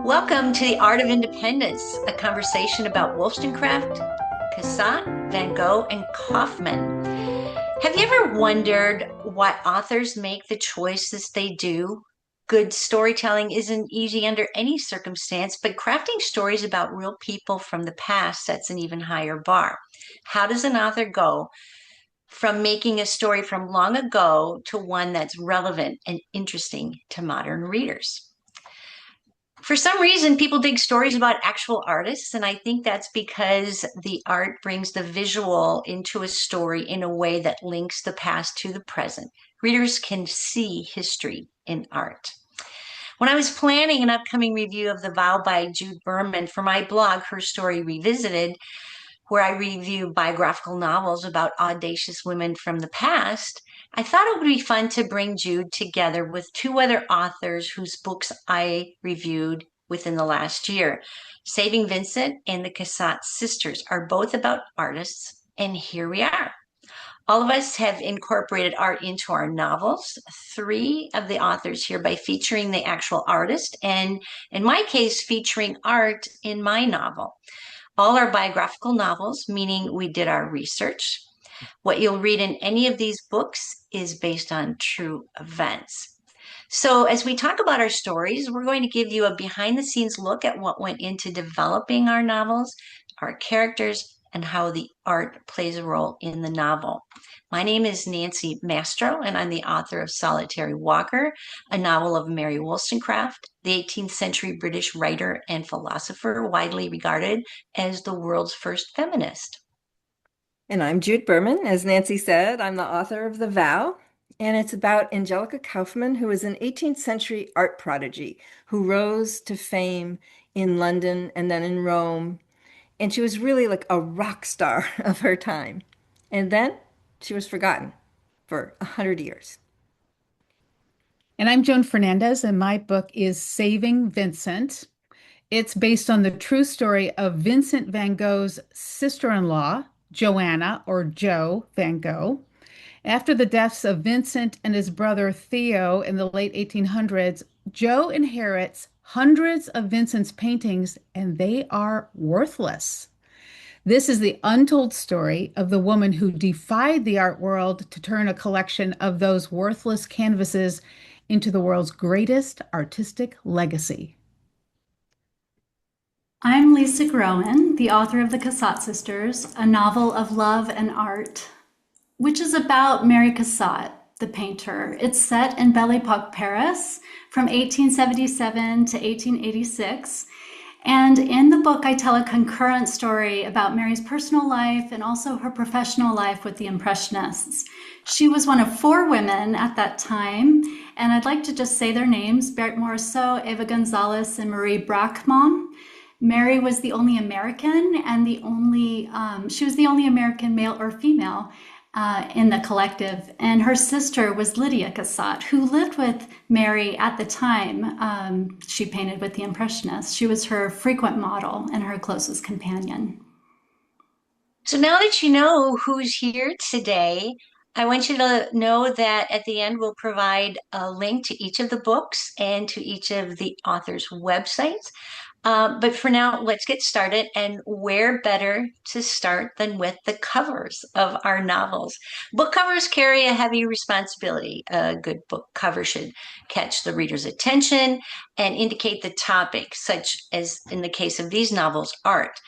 Welcome to the Art of Independence, a conversation about Wollstonecraft, Cassatt, Van Gogh, and Kauffman. Have you ever wondered why authors make the choices they do? Good storytelling isn't easy under any circumstance, but crafting stories about real people from the past sets an even higher bar. How does an author go from making a story from long ago to one that's relevant and interesting to modern readers? For some reason, people dig stories about actual artists, and I think that's because the art brings the visual into a story in a way that links the past to the present. Readers can see history in art. When I was planning an upcoming review of The Vow by Jude Berman for my blog, Her Story Revisited, where I review biographical novels about audacious women from the past, I thought it would be fun to bring Jude together with two other authors whose books I reviewed within the last year. Saving Vincent and the Cassatt sisters are both about artists, and here we are. All of us have incorporated art into our novels. Three of the authors here by featuring the actual artist, and in my case, featuring art in my novel. All are biographical novels, meaning we did our research. What you'll read in any of these books is based on true events. So, as we talk about our stories, we're going to give you a behind the scenes look at what went into developing our novels, our characters, and how the art plays a role in the novel. My name is Nancy Mastro, and I'm the author of Solitary Walker, a novel of Mary Wollstonecraft, the 18th century British writer and philosopher widely regarded as the world's first feminist. And I'm Jude Berman. As Nancy said, I'm the author of The Vow, and it's about Angelica Kauffman, who was an 18th century art prodigy who rose to fame in London and then in Rome. And she was really like a rock star of her time. And then she was forgotten for 100 years. And I'm Joan Fernandez, and my book is Saving Vincent. It's based on the true story of Vincent van Gogh's sister-in-law, Joanna or Jo van Gogh. After the deaths of Vincent and his brother Theo in the late 1800s, Jo inherits hundreds of Vincent's paintings, and they are worthless. This is the untold story of the woman who defied the art world to turn a collection of those worthless canvases into the world's greatest artistic legacy. I'm Lisa Groen, the author of The Cassatt Sisters, a novel of love and art, which is about Mary Cassatt, the painter. It's set in Belle Epoque, Paris, from 1877 to 1886. And in the book, I tell a concurrent story about Mary's personal life and also her professional life with the Impressionists. She was one of four women at that time, and I'd like to just say their names: Berthe Morisot, Eva Gonzalez, and Marie Bracquemond. Mary was the only American and she was the only American male or female in the collective. And her sister was Lydia Cassatt, who lived with Mary at the time she painted with the Impressionists. She was her frequent model and her closest companion. So now that you know who's here today, I want you to know that at the end we'll provide a link to each of the books and to each of the authors' websites. But for now, let's get started. And where better to start than with the covers of our novels? Book covers carry a heavy responsibility. A good book cover should catch the reader's attention and indicate the topic, such as in the case of these novels, art,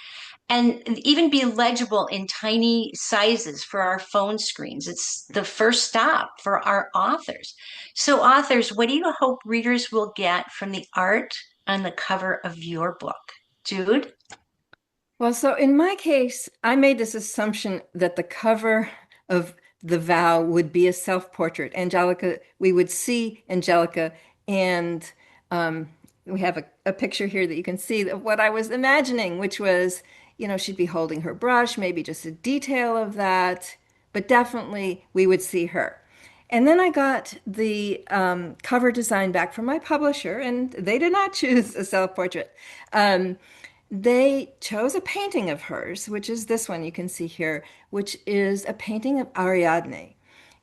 and even be legible in tiny sizes for our phone screens. It's the first stop for our authors. So, authors, what do you hope readers will get from the art on the cover of your book? Jude? Well, so in my case, I made this assumption that the cover of The Vow would be a self-portrait. Angelica, we would see Angelica, and we have a picture here that you can see of what I was imagining, which was, she'd be holding her brush, maybe just a detail of that, but definitely we would see her. And then I got the cover design back from my publisher, and they did not choose a self-portrait. They chose a painting of hers, which is this one you can see here, which is a painting of Ariadne.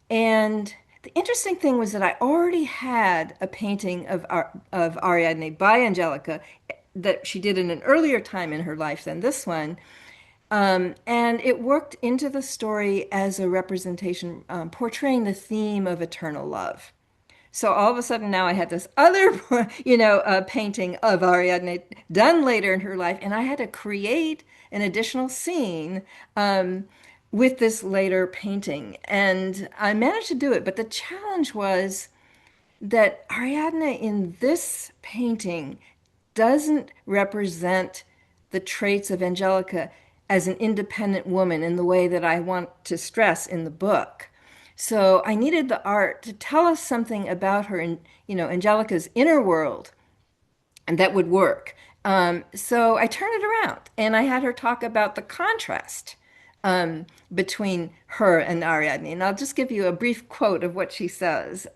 And the interesting thing was that I already had a painting of Ariadne by Angelica that she did in an earlier time in her life than this one. And it worked into the story as a representation, portraying the theme of eternal love. So all of a sudden now I had this other, painting of Ariadne done later in her life, and I had to create an additional scene with this later painting, and I managed to do it. But the challenge was that Ariadne in this painting doesn't represent the traits of Angelica as an independent woman in the way that I want to stress in the book. So I needed the art to tell us something about her and, Angelica's inner world, and that would work. So I turned it around and I had her talk about the contrast between her and Ariadne. And I'll just give you a brief quote of what she says.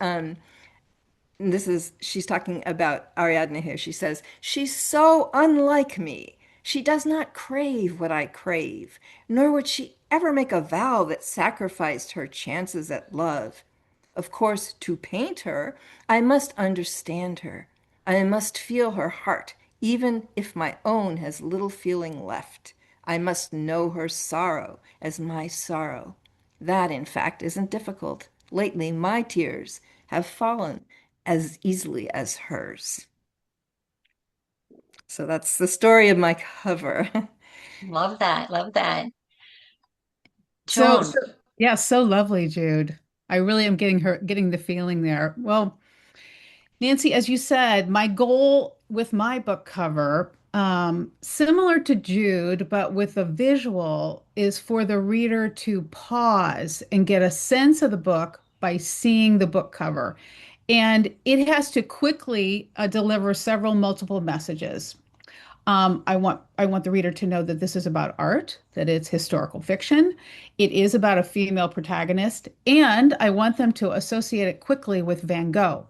She's talking about Ariadne here. She says, "She's so unlike me. She does not crave what I crave, nor would she ever make a vow that sacrificed her chances at love. Of course, to paint her, I must understand her. I must feel her heart, even if my own has little feeling left. I must know her sorrow as my sorrow. That, in fact, isn't difficult. Lately, my tears have fallen as easily as hers." So that's the story of my cover. Love that. Love that. So, Joan. so yeah, so lovely, Jude. I really am getting the feeling there. Well, Nancy, as you said, my goal with my book cover, similar to Jude, but with a visual, is for the reader to pause and get a sense of the book by seeing the book cover. And it has to quickly deliver several multiple messages. I want the reader to know that this is about art, that it's historical fiction. It is about a female protagonist, and I want them to associate it quickly with Van Gogh.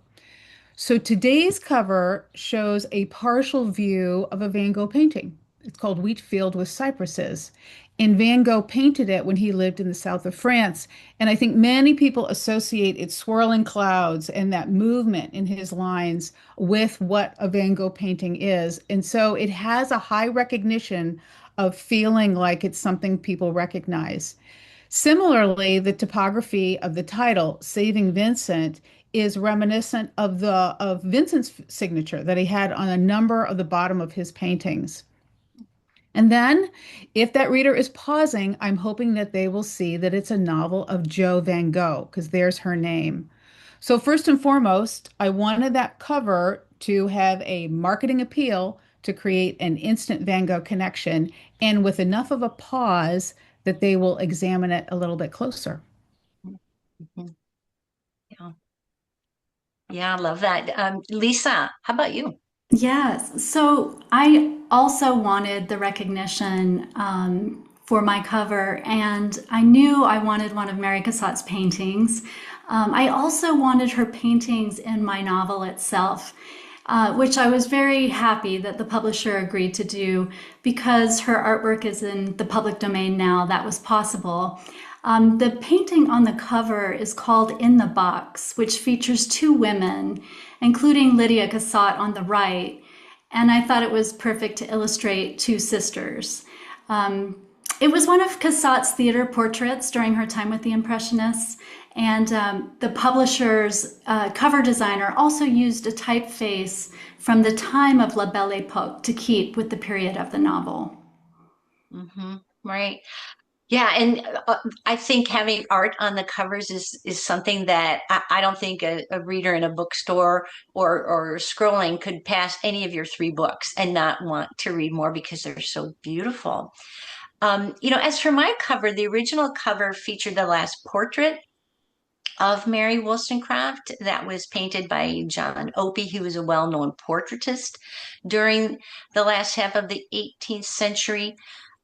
So today's cover shows a partial view of a Van Gogh painting. It's called Wheat Field with Cypresses. And Van Gogh painted it when he lived in the south of France. And I think many people associate its swirling clouds and that movement in his lines with what a Van Gogh painting is. And so it has a high recognition of feeling like it's something people recognize. Similarly, the typography of the title, Saving Vincent, is reminiscent of Vincent's signature that he had on a number of the bottom of his paintings. And then, if that reader is pausing, I'm hoping that they will see that it's a novel of Jo Van Gogh, because there's her name. So, first and foremost, I wanted that cover to have a marketing appeal to create an instant Van Gogh connection, and with enough of a pause that they will examine it a little bit closer. Mhm. Yeah. Yeah, I love that. Lisa, how about you? Yes. So I also wanted the recognition for my cover, and I knew I wanted one of Mary Cassatt's paintings. I also wanted her paintings in my novel itself, which I was very happy that the publisher agreed to do because her artwork is in the public domain now. That was possible. The painting on the cover is called In the Box, which features two women, including Lydia Cassatt on the right. And I thought it was perfect to illustrate two sisters. It was one of Cassatt's theater portraits during her time with the Impressionists. And the publisher's cover designer also used a typeface from the time of La Belle Époque to keep with the period of the novel. Right. Yeah, and I think having art on the covers is something that I don't think a reader in a bookstore or scrolling could pass any of your three books and not want to read more because they're so beautiful. As for my cover, the original cover featured the last portrait of Mary Wollstonecraft that was painted by John Opie, who was a well-known portraitist during the last half of the 18th century.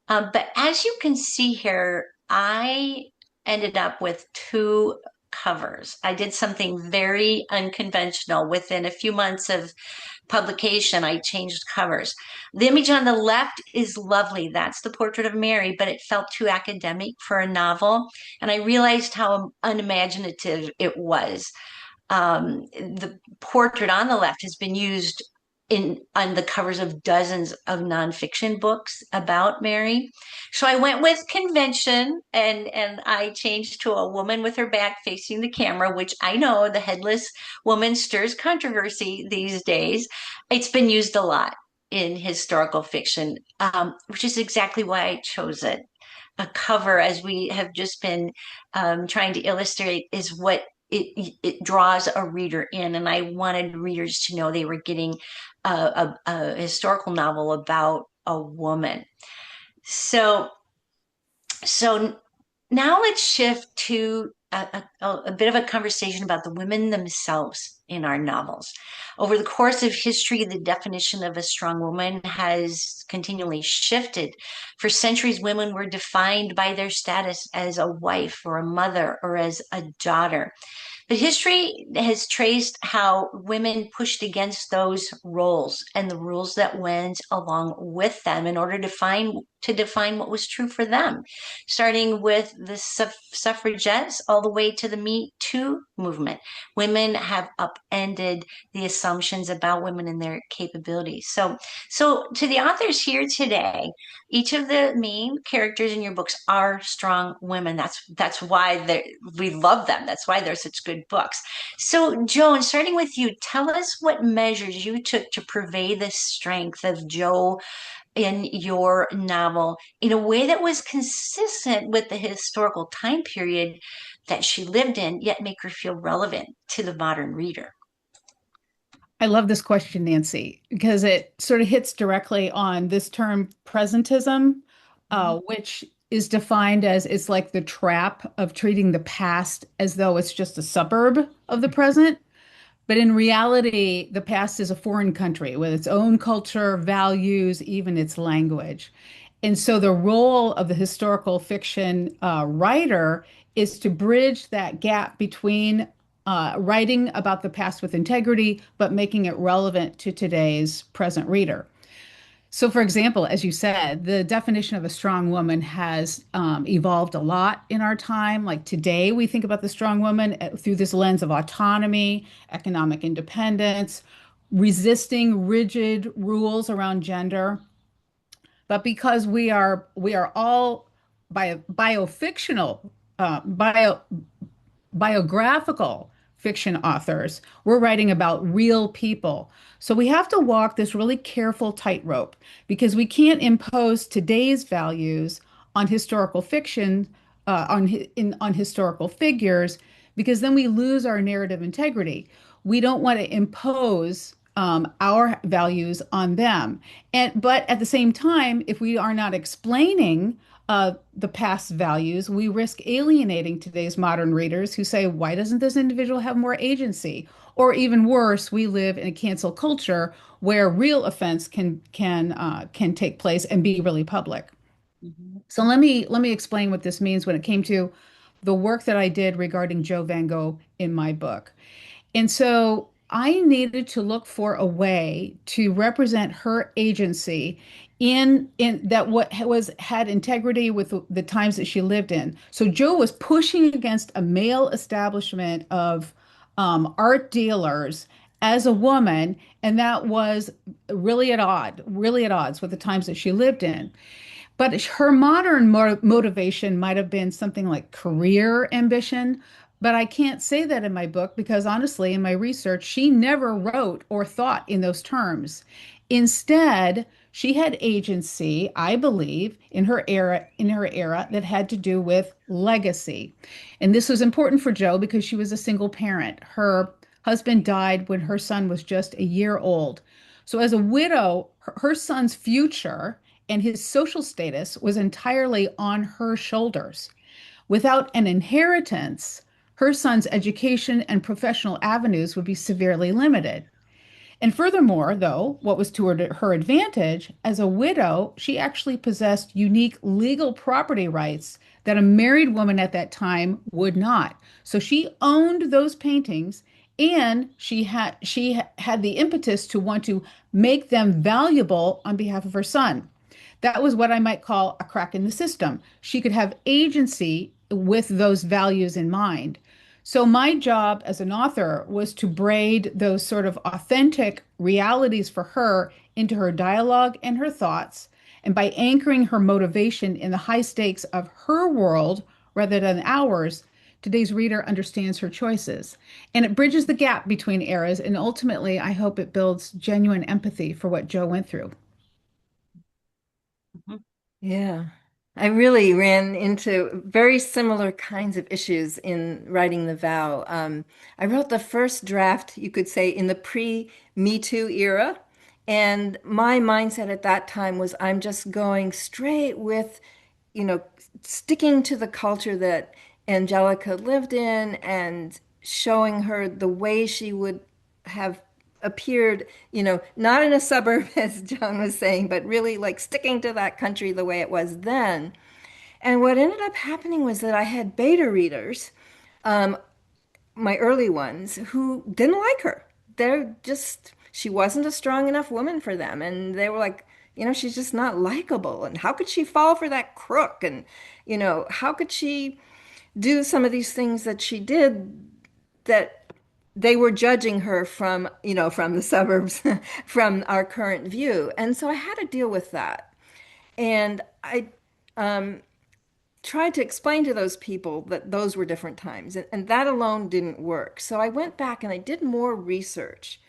But as you can see here, I ended up with two covers. I did something very unconventional. Within a few months of publication, I changed covers. The image on the left is lovely. That's the portrait of Mary, but it felt too academic for a novel. And I realized how unimaginative it was. The portrait on the left has been used in on the covers of dozens of nonfiction books about Mary. So I went with convention and I changed to a woman with her back facing the camera, which I know the headless woman stirs controversy these days. It's been used a lot in historical fiction, which is exactly why I chose it. A cover, as we have just been trying to illustrate, is what it draws a reader in, and I wanted readers to know they were getting a historical novel about a woman. So, so now let's shift to a bit of a conversation about the women themselves in our novels. Over the course of history, the definition of a strong woman has continually shifted. For centuries, women were defined by their status as a wife or a mother or as a daughter. But history has traced how women pushed against those roles and the rules that went along with them in order to define what was true for them, starting with the suffragettes all the way to the Me Too movement. Women have upended the assumptions about women and their capabilities. So to the authors here today, each of the main characters in your books are strong women. That's why we love them. That's why they're such good books. So, Joan, starting with you, tell us what measures you took to purvey the strength of Jo in your novel in a way that was consistent with the historical time period that she lived in, yet make her feel relevant to the modern reader. I love this question, Nancy, because it sort of hits directly on this term presentism, Mhm. which is defined as it's like the trap of treating the past as though it's just a suburb of the present. But in reality, the past is a foreign country with its own culture, values, even its language. And so the role of the historical fiction writer is to bridge that gap between writing about the past with integrity, but making it relevant to today's present reader. So, for example, as you said, the definition of a strong woman has evolved a lot in our time. Like today, we think about the strong woman through this lens of autonomy, economic independence, resisting rigid rules around gender. But because we are all biofictional, biographical fiction authors. We're writing about real people. So we have to walk this really careful tightrope because we can't impose today's values on historical fiction, on historical figures, because then we lose our narrative integrity. We don't want to impose our values on them. But at the same time, if we are not explaining the past values, we risk alienating today's modern readers who say, why doesn't this individual have more agency? Or even worse, we live in a cancel culture where real offense can take place and be really public. Mhm. So let me explain what this means when it came to the work that I did regarding Jo Van Gogh in my book. And so I needed to look for a way to represent her agency in that what was had integrity with the times that she lived in. So Jo was pushing against a male establishment of art dealers as a woman, and that was really at odds with the times that she lived in. But her modern motivation might have been something like career ambition. But I can't say that in my book because honestly, in my research, she never wrote or thought in those terms. Instead, she had agency, I believe, in her era that had to do with legacy. And this was important for Jo because she was a single parent. Her husband died when her son was just a year old. So as a widow, her son's future and his social status was entirely on her shoulders. Without an inheritance, her son's education and professional avenues would be severely limited. And furthermore, though, what was to her advantage, as a widow, she actually possessed unique legal property rights that a married woman at that time would not. So she owned those paintings and she had the impetus to want to make them valuable on behalf of her son. That was what I might call a crack in the system. She could have agency with those values in mind. So my job as an author was to braid those sort of authentic realities for her into her dialogue and her thoughts. And by anchoring her motivation in the high stakes of her world rather than ours, today's reader understands her choices. And it bridges the gap between eras. And ultimately, I hope it builds genuine empathy for what Jo went through. Mhm. Yeah. I really ran into very similar kinds of issues in writing The Vow. I wrote the first draft, you could say, in the pre-Me Too era. And my mindset at that time was I'm just going straight with, you know, sticking to the culture that Angelica lived in and showing her the way she would have appeared, not in a suburb, as John was saying, but really like sticking to that country the way it was then. And what ended up happening was that I had beta readers, my early ones, who didn't like her. She wasn't a strong enough woman for them. And they were like, she's just not likable. And how could she fall for that crook? And, how could she do some of these things that she did that they were judging her from, from the suburbs, from our current view. And so I had to deal with that. And I tried to explain to those people that those were different times, and that alone didn't work. So I went back and I did more research.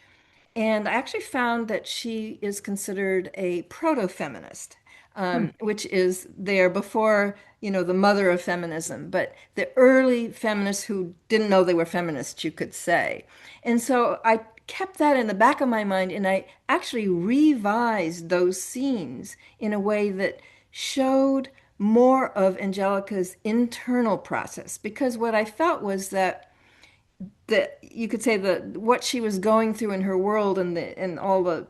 And I actually found that she is considered a proto-feminist, Hmm. which is there before, the mother of feminism, but the early feminists who didn't know they were feminists, you could say. And so I kept that in the back of my mind, and I actually revised those scenes in a way that showed more of Angelica's internal process. Because what I felt was that you could say that what she was going through in her world and all the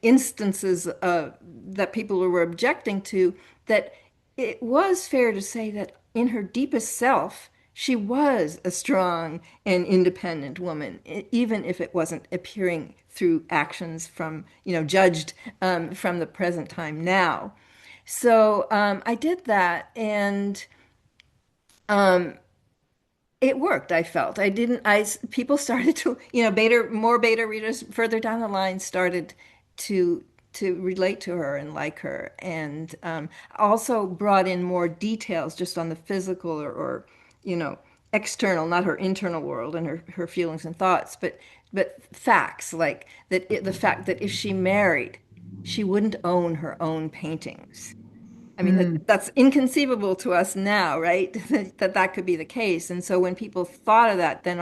instances that people were objecting to, that it was fair to say that in her deepest self she was a strong and independent woman, even if it wasn't appearing through actions from judged from the present time now. So I did that, and it worked. I felt I didn't. People started to, more beta readers further down the line started to relate to her and like her, and also brought in more details just on the physical or external, not her internal world and her feelings and thoughts, but facts like the fact that if she married, she wouldn't own her own paintings. I mean, Hmm. that's inconceivable to us now, right? That could be the case. And so when people thought of that, then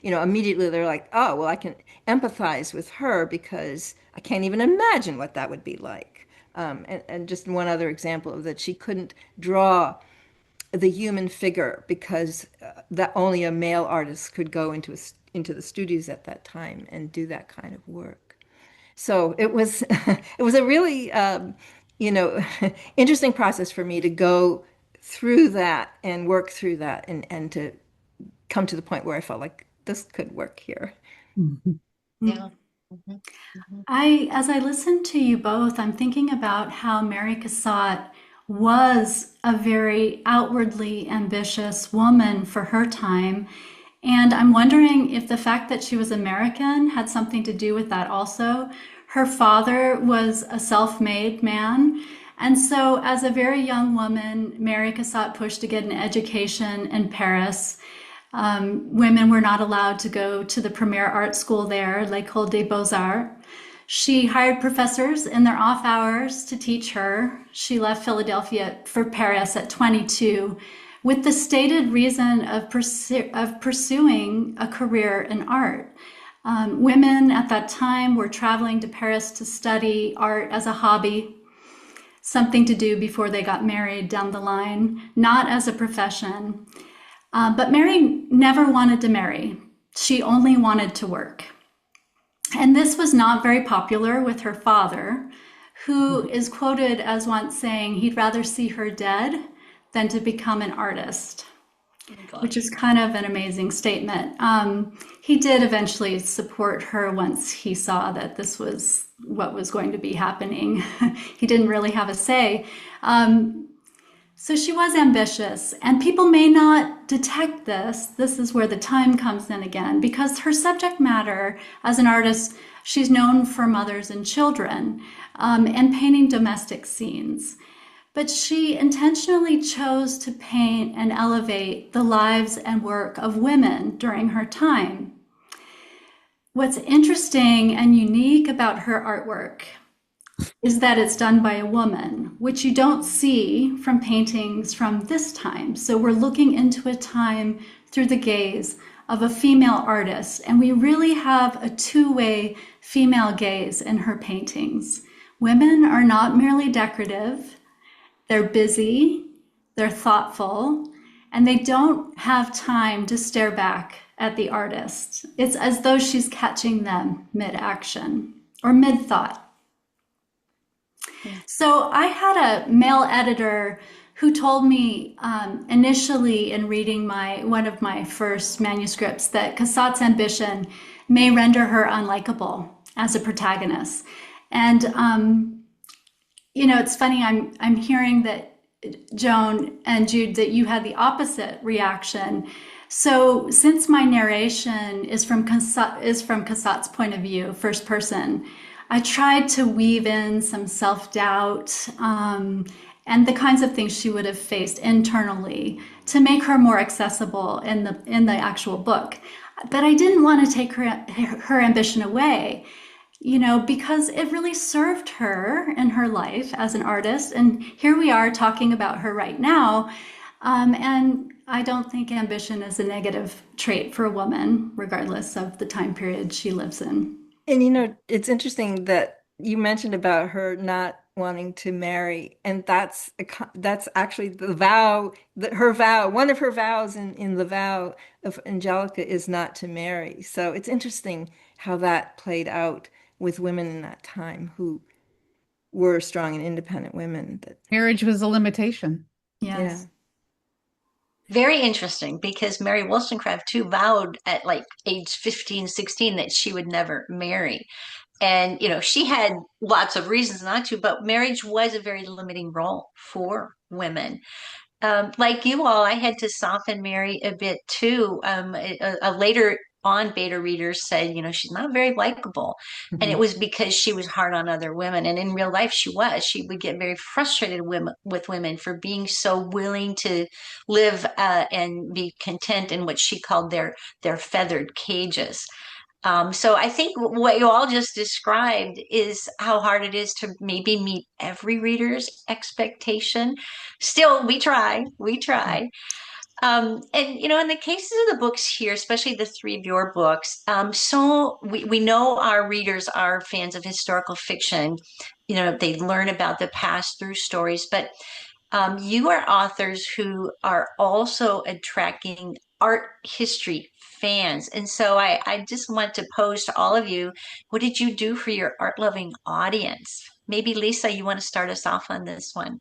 immediately they're like, oh, well, I can empathize with her because I can't even imagine what that would be like. And just one other example of that, she couldn't draw the human figure because that only a male artist could go into the studios at that time and do that kind of work. So it was it was a really you know interesting process for me to go through that and work through that and to come to the point where I felt like this could work here. Mhm. Yeah. Mhm. Mhm. As I listen to you both, I'm thinking about how Mary Cassatt was a very outwardly ambitious woman for her time. And I'm wondering if the fact that she was American had something to do with that also. Her father was a self-made man. And so, as a very young woman, Mary Cassatt pushed to get an education in Paris. Women were not allowed to go to the premier art school there, L'École des Beaux-Arts. She hired professors in their off hours to teach her. She left Philadelphia for Paris at 22 with the stated reason of pursuing a career in art. Women at that time were traveling to Paris to study art as a hobby, something to do before they got married down the line, not as a profession. But Mary never wanted to marry. She only wanted to work. And this was not very popular with her father, who is quoted as once saying he'd rather see her dead than to become an artist, Oh my which is gosh. kind of an amazing statement. He did eventually support her once he saw that this was what was going to be happening. He didn't really have a say. So she was ambitious, and people may not detect this. This is where the time comes in again, because her subject matter as an artist, she's known for mothers and children and painting domestic scenes. But she intentionally chose to paint and elevate the lives and work of women during her time. What's interesting and unique about her artwork is that it's done by a woman, which you don't see from paintings from this time. So we're looking into a time through the gaze of a female artist, and we really have a two-way female gaze in her paintings. Women are not merely decorative, they're busy, they're thoughtful, and they don't have time to stare back at the artist. It's as though she's catching them mid-action or mid-thought. So I had a male editor who told me initially in reading one of my first manuscripts that Cassatt's ambition may render her unlikable as a protagonist. And it's funny. I'm hearing that Joan and Jude, that you had the opposite reaction. So since my narration is from Cassatt's point of view, first person, I tried to weave in some self-doubt and the kinds of things she would have faced internally to make her more accessible in the actual book. But I didn't want to take her ambition away, because it really served her in her life as an artist. And here we are talking about her right now. And I don't think ambition is a negative trait for a woman, regardless of the time period she lives in. And it's interesting that you mentioned about her not wanting to marry, and that's actually the vow, her vow, one of her vows in the vow of Angelica is not to marry. So it's interesting how that played out with women in that time who were strong and independent women. Marriage was a limitation. Yes. Very interesting because Mary Wollstonecraft too vowed at like age 15, 16 that she would never marry. And, she had lots of reasons not to, but marriage was a very limiting role for women. Like you all, I had to soften Mary a bit too. A later on beta reader said, she's not very likable. And it Yeah. was because she was hard on other women. And in real life, she was. She would get very frustrated with women for being so willing to live and be content in what she called their feathered cages. So I think what you all just described is how hard it is to maybe meet every reader's expectation. Still, we try, we try. And in the cases of the books here, especially the three of your books, so we know our readers are fans of historical fiction. They learn about the past through stories, but you are authors who are also attracting art history fans. And so I just want to pose to all of you, what did you do for your art loving audience? Maybe Lisa, you want to start us off on this one?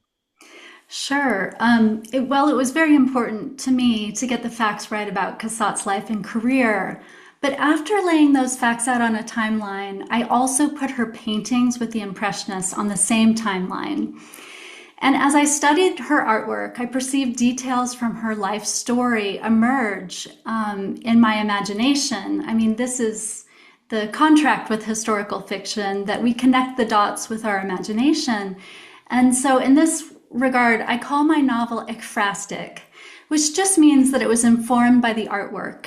Sure. It was very important to me to get the facts right about Cassatt's life and career. But after laying those facts out on a timeline, I also put her paintings with the Impressionists on the same timeline. And as I studied her artwork, I perceived details from her life story emerge in my imagination. I mean, this is the contract with historical fiction, that we connect the dots with our imagination. And so in this regard, I call my novel ekphrastic, which just means that it was informed by the artwork.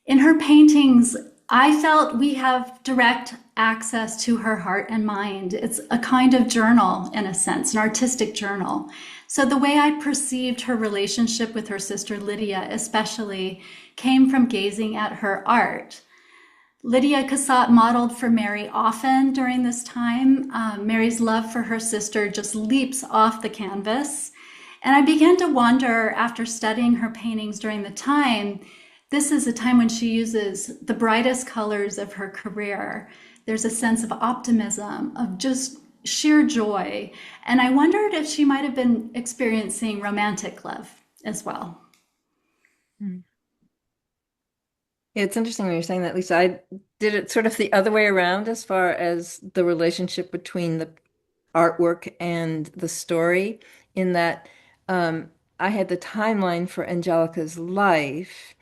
In her paintings, I felt we have direct access to her heart and mind. It's a kind of journal, in a sense, an artistic journal. So the way I perceived her relationship with her sister Lydia especially came from gazing at her art. Lydia Cassatt modeled for Mary often during this time. Mary's love for her sister just leaps off the canvas. And I began to wonder, after studying her paintings during the time, this is a time when she uses the brightest colors of her career. There's a sense of optimism, of just sheer joy. And I wondered if she might have been experiencing romantic love as well. It's interesting when you're saying that, Lisa. I did it sort of the other way around as far as the relationship between the artwork and the story, in that I had the timeline for Angelica's life,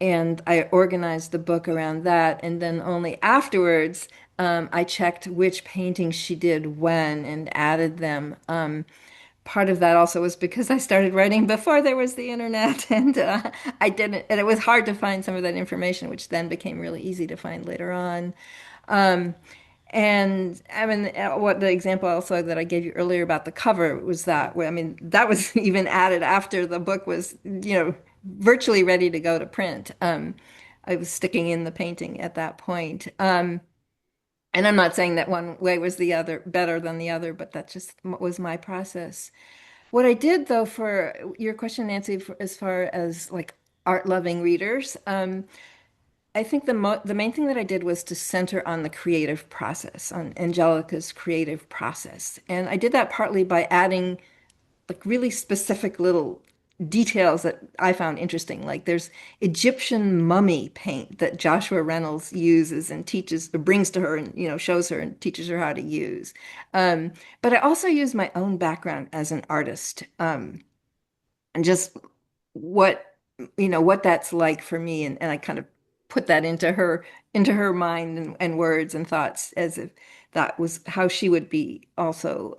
and I organized the book around that. And then only afterwards, I checked which paintings she did when and added them. Part of that also was because I started writing before there was the internet, and I didn't, and it was hard to find some of that information, which then became really easy to find later on. Um, and I mean, what the example also that I gave you earlier about the cover was that, I mean, that was even added after the book was, virtually ready to go to print. I was sticking in the painting at that point. And I'm not saying that one way was the other better than the other, but that just was my process. What I did, though, for your question, Nancy, as far as like art loving readers, I think the main thing that I did was to center on the creative process, on Angelica's creative process. And I did that partly by adding like really specific little details that I found interesting. Like there's Egyptian mummy paint that Joshua Reynolds uses and teaches, or brings to her and shows her and teaches her how to use. But I also use my own background as an artist, and just what what that's like for me, and I kind of put that into her mind and words and thoughts as if that was how she would be also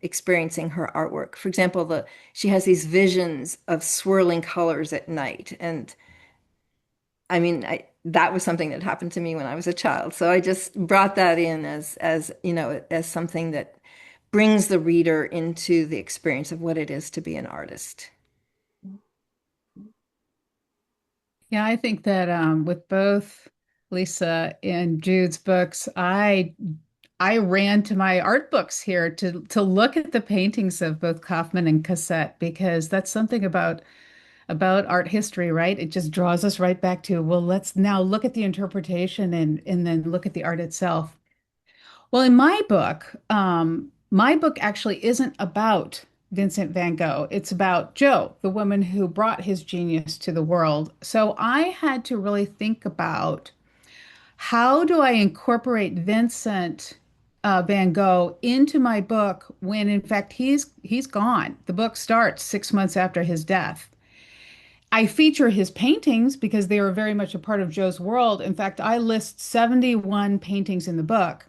experiencing her artwork. For example, the she has these visions of swirling colors at night, and I mean, that was something that happened to me when I was a child. So I just brought that in as something that brings the reader into the experience of what it is to be an artist. Yeah, I think that with both Lisa and Jude's books, I ran to my art books here to look at the paintings of both Kauffman and Cassatt because that's something about art history, right? It just draws us right back to, well, let's now look at the interpretation and then look at the art itself. Well, in my book actually isn't about Vincent van Gogh. It's about Jo, the woman who brought his genius to the world. So I had to really think about how do I incorporate Vincent van Gogh into my book when in fact he's gone. The book starts 6 months after his death. I feature his paintings because they are very much a part of Jo's world. In fact, I list 71 paintings in the book.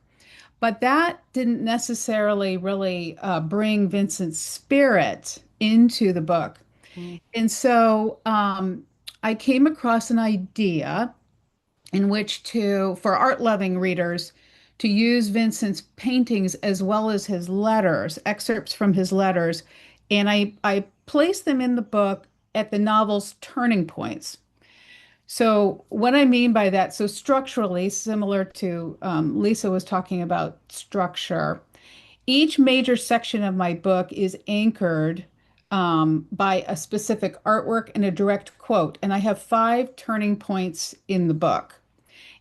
But that didn't necessarily really bring Vincent's spirit into the book. Mm. And so I came across an idea in which for art loving readers, to use Vincent's paintings as well as his letters, excerpts from his letters. And I placed them in the book at the novel's turning points. So, what I mean by that, so structurally, similar to Lisa was talking about structure, each major section of my book is anchored by a specific artwork and a direct quote. And I have 5 turning points in the book.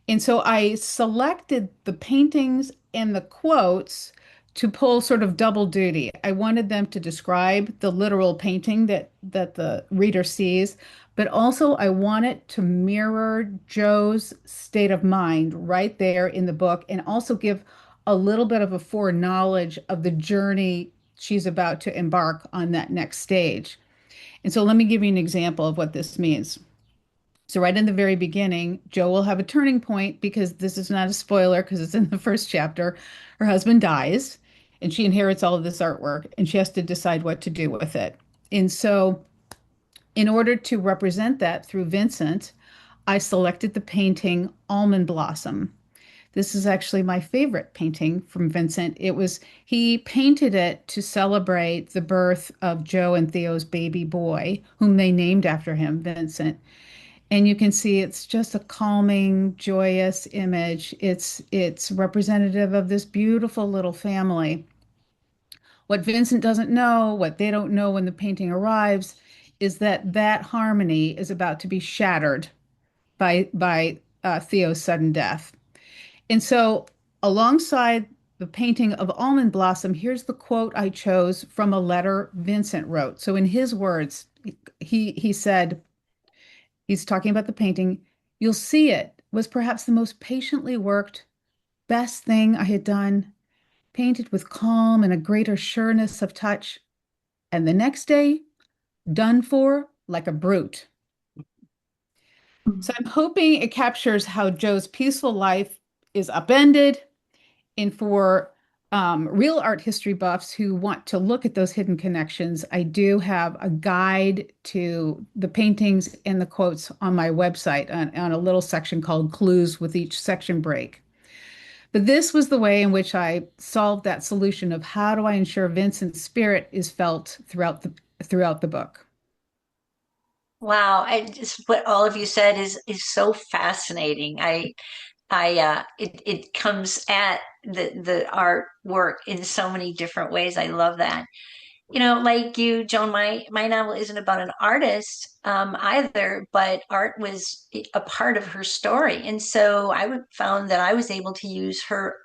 And so I selected the paintings and the quotes to pull sort of double duty. I wanted them to describe the literal painting that the reader sees, but also I want it to mirror Jo's state of mind right there in the book and also give a little bit of a foreknowledge of the journey she's about to embark on that next stage. And so let me give you an example of what this means. So right in the very beginning, Jo will have a turning point because this is not a spoiler because it's in the first chapter. Her husband dies and she inherits all of this artwork and she has to decide what to do with it. And so in order to represent that through Vincent, I selected the painting Almond Blossom. This is actually my favorite painting from Vincent. He painted it to celebrate the birth of Jo and Theo's baby boy, whom they named after him, Vincent. And you can see it's just a calming, joyous image. It's representative of this beautiful little family. What Vincent doesn't know, what they don't know when the painting arrives, is that that harmony is about to be shattered by Theo's sudden death. And so, alongside the painting of Almond Blossom, here's the quote I chose from a letter Vincent wrote. So, in his words, he said, he's talking about the painting. You'll see it was perhaps the most patiently worked, best thing I had done, painted with calm and a greater sureness of touch. And the next day, done for like a brute. So I'm hoping it captures how Joe's peaceful life is upended, and for real art history buffs who want to look at those hidden connections, I do have a guide to the paintings and the quotes on my website on a little section called Clues with each section break. But this was the way in which I solved that solution of how do I ensure Vincent's spirit is felt throughout the book. Wow, I just what all of you said is so fascinating. It comes at the artwork in so many different ways. I love that. Like you, Joan, my novel isn't about an artist either, but art was a part of her story, and so found that I was able to use her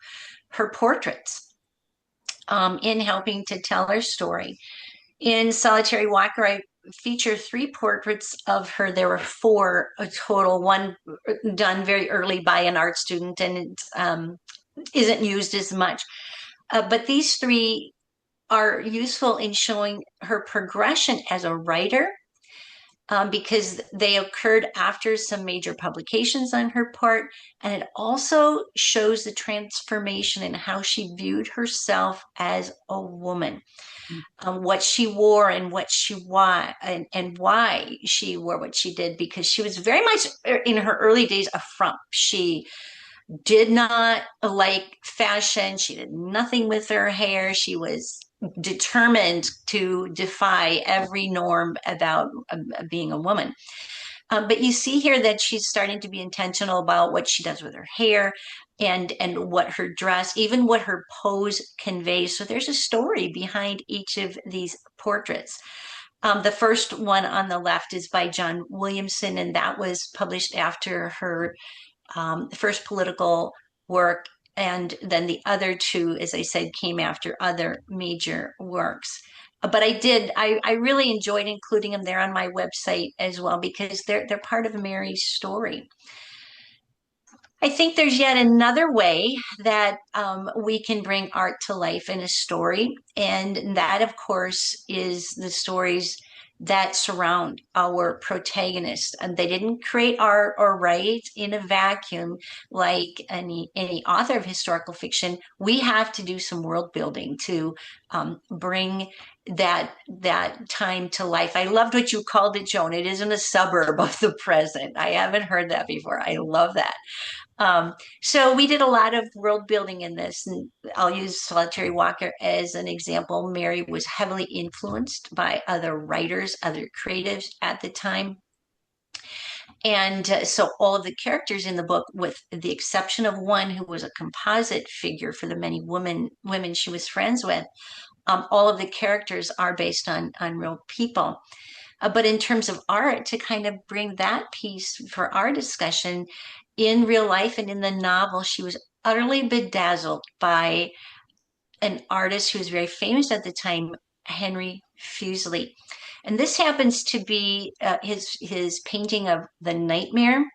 portraits in helping to tell her story. In Solitary Walker, I feature three portraits of her. There were four a total, one done very early by an art student, and it isn't used as much. But these three are useful in showing her progression as a writer because they occurred after some major publications on her part. And it also shows the transformation in how she viewed herself as a woman, what she wore and and why she wore what she did, because she was very much in her early days a frump. She did not like fashion. She did nothing with her hair. She was determined to defy every norm about being a woman. But you see here that she's starting to be intentional about what she does with her hair and what her dress, even what her pose conveys. So there's a story behind each of these portraits. The first one on the left is by John Williamson, and that was published after her first political work. And then the other two, as I said, came after other major works. But I really enjoyed including them there on my website as well because they're part of Mary's story. I think there's yet another way that we can bring art to life in a story. And that, of course, is the stories that surround our protagonist. And they didn't create art or write in a vacuum like any author of historical fiction. We have to do some world building to bring that time to life. I loved what you called it, Joan. It isn't a suburb of the present. I haven't heard that before. I love that. So we did a lot of world building in this, and I'll use Solitary Walker as an example. Mary was heavily influenced by other writers, other creatives at the time. And so all of the characters in the book, with the exception of one who was a composite figure for the many women she was friends with, all of the characters are based on real people. But in terms of art, to kind of bring that piece for our discussion, in real life and in the novel, she was utterly bedazzled by an artist who was very famous at the time, Henry Fuseli. And this happens to be his painting of The Nightmare.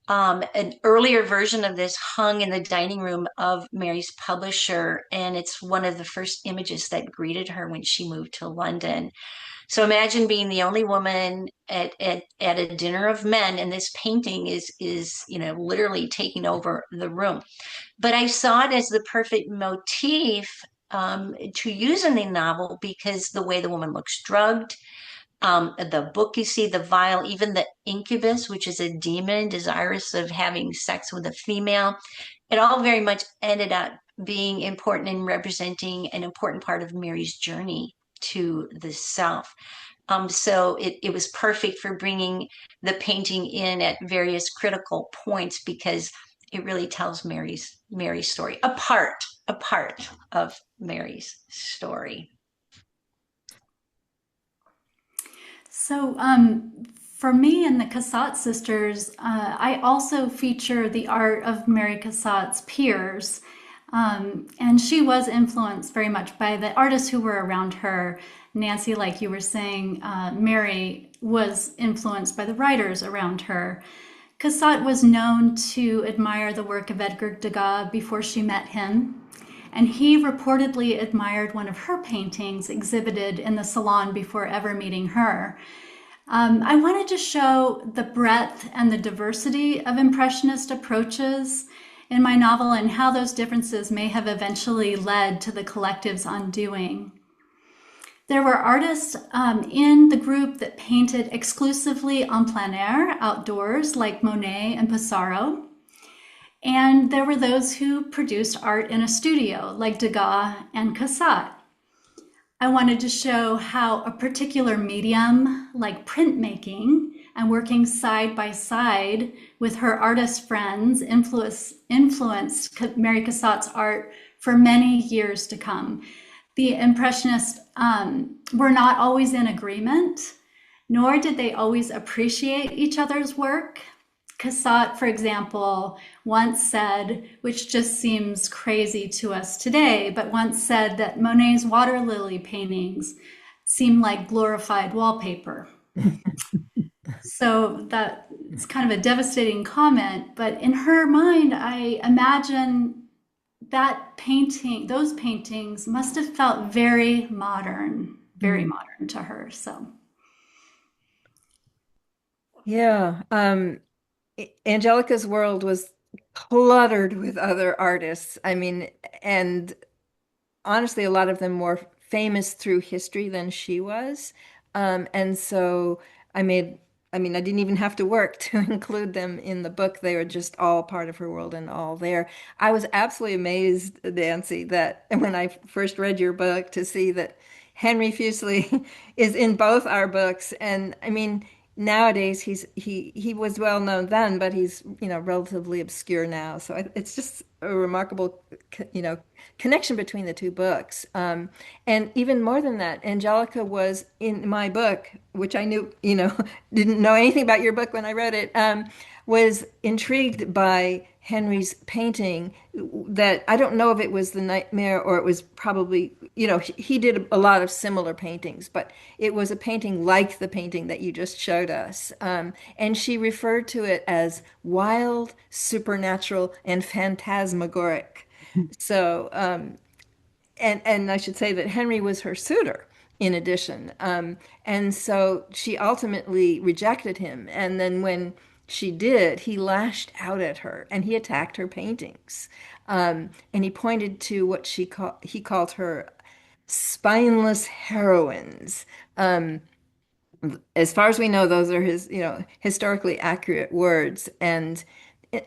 An earlier version of this hung in the dining room of Mary's publisher, and it's one of the first images that greeted her when she moved to London. So imagine being the only woman at a dinner of men, and this painting is literally taking over the room. But I saw it as the perfect motif to use in the novel because the way the woman looks drugged, the book you see, the vial, even the incubus, which is a demon desirous of having sex with a female, it all very much ended up being important and representing an important part of Mary's journey to the self. So it was perfect for bringing the painting in at various critical points because it really tells Mary's story, a part of Mary's story. So, for me and the Cassatt sisters, I also feature the art of Mary Cassatt's peers. And she was influenced very much by the artists who were around her. Nancy, like you were saying, Mary was influenced by the writers around her. Cassatt was known to admire the work of Edgar Degas before she met him. and he reportedly admired one of her paintings exhibited in the salon before ever meeting her. I wanted to show the breadth and the diversity of Impressionist approaches in my novel and how those differences may have eventually led to the collective's undoing. There were artists in the group that painted exclusively en plein air, outdoors, like Monet and Pissarro. And there were those who produced art in a studio, like Degas and Cassatt. I wanted to show how a particular medium, like printmaking, and working side by side with her artist friends, influenced Mary Cassatt's art for many years to come. The Impressionists were not always in agreement, nor did they always appreciate each other's work. Cassatt, for example, once said, which just seems crazy to us today, but once said that Monet's water lily paintings seem like glorified wallpaper. So that's kind of a devastating comment, but in her mind, I imagine that painting, those paintings must have felt very modern to her. So, Yeah. Angelica's world was cluttered with other artists. I mean, and honestly, a lot of them more famous through history than she was. And so I made, I mean, I didn't even have to work to include them in the book. They were just all part of her world and all there. I was absolutely amazed, Nancy, that when I first read your book to see that Henry Fuseli is in both our books. And I mean, nowadays he was well known then, but he's, relatively obscure now. So it's just a remarkable, connection between the two books. And even more than that, Angelica was in my book, which I knew, didn't know anything about your book when I wrote it, was intrigued by Henry's painting that I don't know if it was The Nightmare or it was probably, he did a lot of similar paintings, but it was a painting like the painting that you just showed us. And she referred to it as wild, supernatural, and phantasmagoric. So, and I should say that Henry was her suitor in addition. And so she ultimately rejected him. And then when she did, he lashed out at her and he attacked her paintings. And he pointed to what he called her spineless heroines. As far as we know, those are his, historically accurate words. And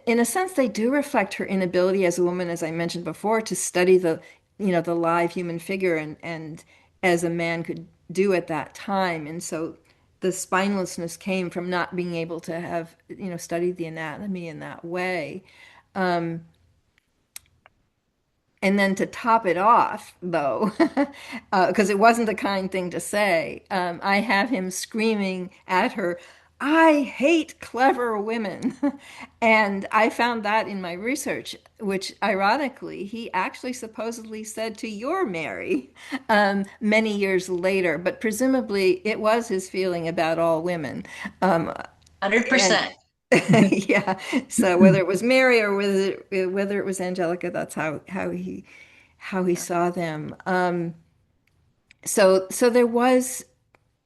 in a sense, they do reflect her inability as a woman, as I mentioned before, to study the live human figure and as a man could do at that time. And so the spinelessness came from not being able to have, studied the anatomy in that way. And then to top it off, though, because it wasn't a kind thing to say, I have him screaming at her, I hate clever women. And I found that in my research, which ironically, he actually supposedly said to your Mary many years later, but presumably it was his feeling about all women. And 100%. yeah. So whether it was Mary or whether it was Angelica, that's how he saw them. So there was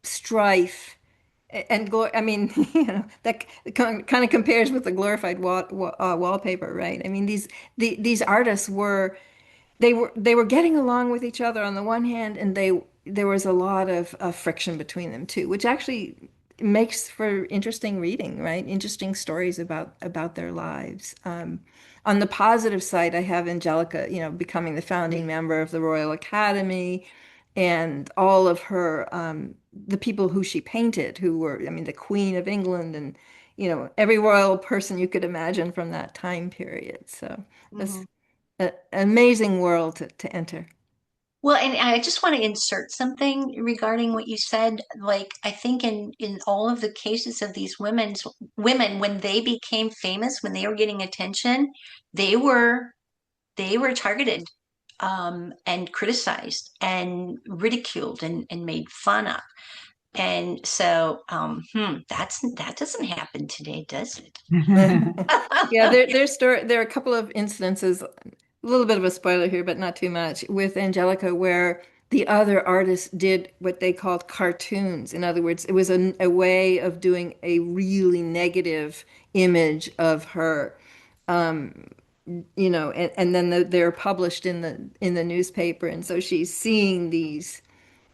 strife, and I mean, that kind of compares with the glorified wallpaper, right? I mean, these artists they were getting along with each other on the one hand, and there was a lot of friction between them too, which actually makes for interesting reading, right? Interesting stories about their lives. On the positive side, I have Angelica, becoming the founding member of the Royal Academy, and all of her the people who she painted, who were, I mean, the Queen of England, and every royal person you could imagine from that time period. So it's Mhm. an amazing world to enter. Well, and I just want to insert something regarding what you said. Like, I think in all of the cases of these women, when they became famous, when they were getting attention, they were they were targeted and criticized and ridiculed and made fun of. And so, that doesn't happen today, does it? Yeah, there are a couple of incidences little bit of a spoiler here, but not too much, with Angelica, where the other artists did what they called cartoons. In other words, it was a way of doing a really negative image of her, and then they're published in the newspaper, and so she's seeing these,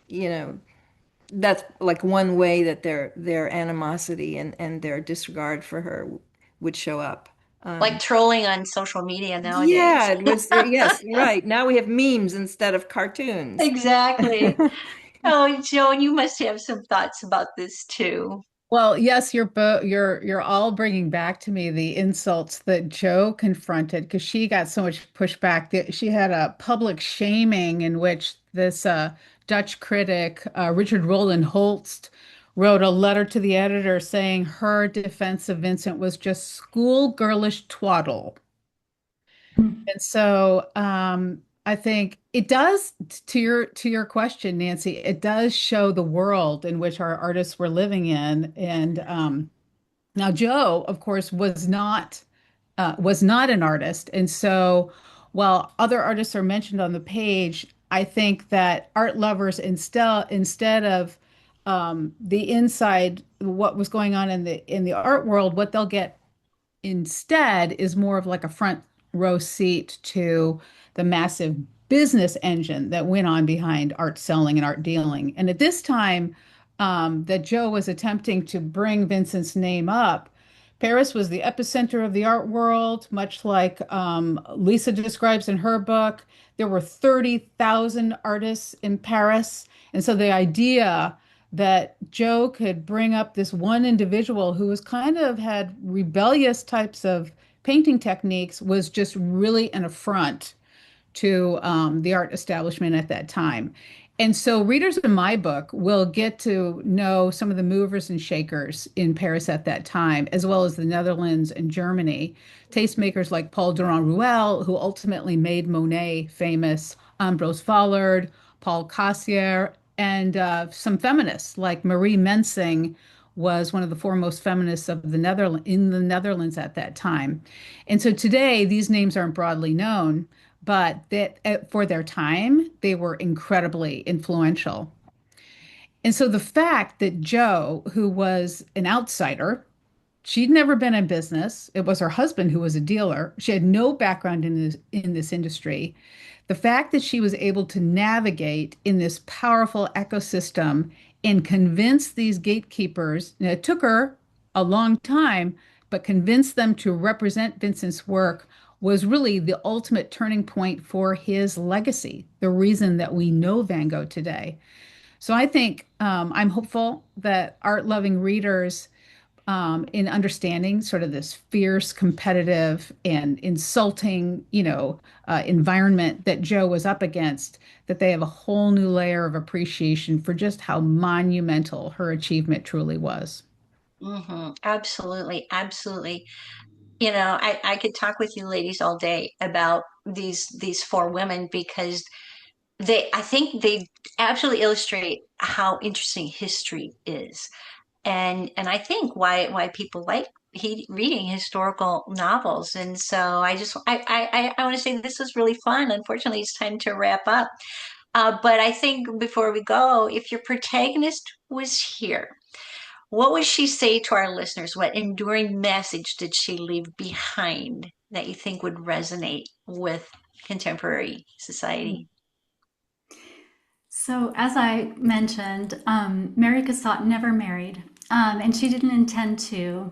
you know, that's like one way that their animosity and their disregard for her would show up. Like trolling on social media nowadays. Yeah, it was, yes, right. Now we have memes instead of cartoons. Exactly. Oh, Joan, you must have some thoughts about this too. Well, yes, you're all bringing back to me the insults that Joe confronted because she got so much pushback that she had a public shaming in which this Dutch critic Richard Roland Holst wrote a letter to the editor saying her defense of Vincent was just schoolgirlish twaddle. And so I think it does, to your question, Nancy, it does show the world in which our artists were living in. And now Joe, of course, was not an artist. And so while other artists are mentioned on the page, I think that art lovers instead of the inside, what was going on in the art world, what they'll get instead is more of like a front row seat to the massive business engine that went on behind art selling and art dealing. And at this time that Joe was attempting to bring Vincent's name up, Paris was the epicenter of the art world, much like Lisa describes in her book. There were 30,000 artists in Paris. And so the idea that Joe could bring up this one individual who was kind of had rebellious types of painting techniques was just really an affront to the art establishment at that time. And so readers of my book will get to know some of the movers and shakers in Paris at that time, as well as the Netherlands and Germany. Tastemakers like Paul Durand-Ruel, who ultimately made Monet famous, Ambrose Vollard, Paul Cassier, and some feminists like Marie Mensing was one of the foremost feminists of the Netherlands at that time. And so today, these names aren't broadly known, but that for their time, they were incredibly influential. And so the fact that Joe, who was an outsider, she'd never been in business. It was her husband who was a dealer. She had no background in this industry. The fact that she was able to navigate in this powerful ecosystem and convince these gatekeepers, and it took her a long time, but convince them to represent Vincent's work was really the ultimate turning point for his legacy, the reason that we know Van Gogh today. So I think I'm hopeful that art-loving readers in understanding sort of this fierce, competitive, and insulting, environment that Joe was up against, that they have a whole new layer of appreciation for just how monumental her achievement truly was. Absolutely, absolutely. I could talk with you ladies all day about these four women because I think they absolutely illustrate how interesting history is. And I think why people like reading historical novels. And so I want to say this was really fun. Unfortunately, it's time to wrap up. But I think before we go, if your protagonist was here, what would she say to our listeners? What enduring message did she leave behind that you think would resonate with contemporary society? So, as I mentioned, Mary Cassatt never married, and she didn't intend to.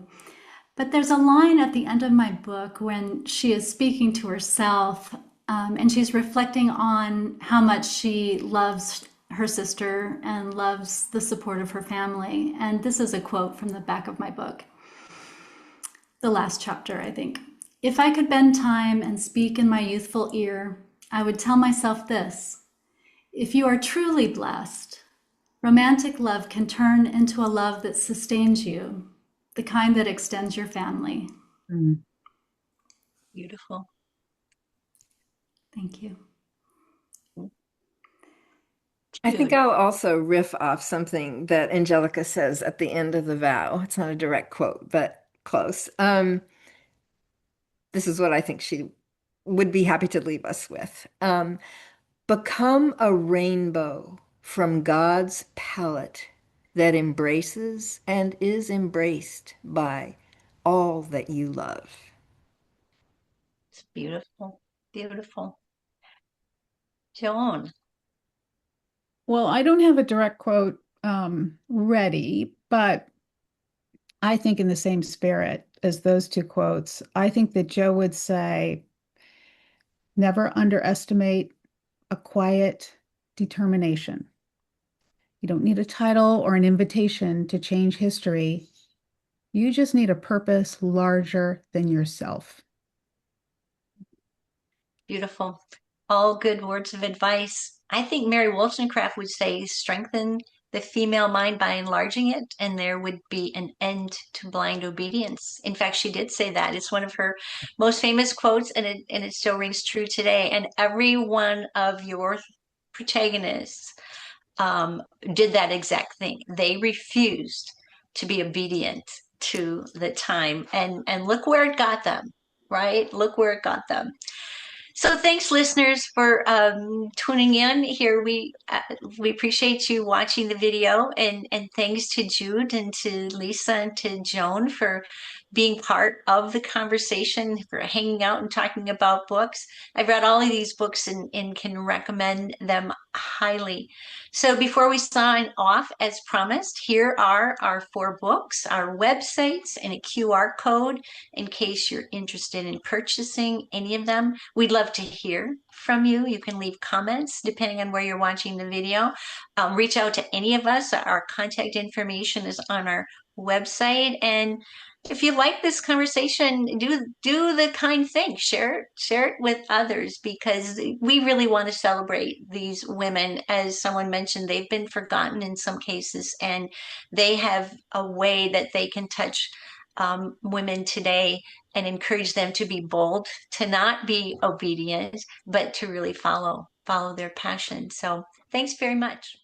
But there's a line at the end of my book when she is speaking to herself, and she's reflecting on how much she loves her sister and loves the support of her family. And this is a quote from the back of my book, the last chapter, I think. If I could bend time and speak in my youthful ear, I would tell myself this: if you are truly blessed, romantic love can turn into a love that sustains you, the kind that extends your family. Mm. Beautiful. Thank you. I think I'll also riff off something that Angelica says at the end of the vow. It's not a direct quote, but close. This is what I think she would be happy to leave us with. Become a rainbow from God's palette that embraces and is embraced by all that you love. It's beautiful, beautiful. Joan. Well, I don't have a direct quote ready, but I think in the same spirit as those two quotes, I think that Joe would say, never underestimate a quiet determination. You don't need a title or an invitation to change history. You just need a purpose larger than yourself. Beautiful. All good words of advice. I think Mary Wollstonecraft would say, strengthen the female mind by enlarging it, and there would be an end to blind obedience. In fact, she did say that. It's one of her most famous quotes, and it still rings true today. And every one of your protagonists did that exact thing. They refused to be obedient to the time, and look where it got them, right? Look where it got them. So thanks, listeners, for tuning in here. We appreciate you watching the video, and thanks to Jude and to Lisa and to Joan for being part of the conversation, for hanging out and talking about books. I've read all of these books and can recommend them highly. So before we sign off, as promised, here are our 4 books, our websites, and a QR code in case you're interested in purchasing any of them. We'd love to hear from you. You can leave comments depending on where you're watching the video. Reach out to any of us. Our contact information is on our website. And if you like this conversation, do the kind thing. Share it with others, because we really want to celebrate these women. As someone mentioned, they've been forgotten in some cases, and they have a way that they can touch women today and encourage them to be bold, to not be obedient, but to really follow their passion. So thanks very much.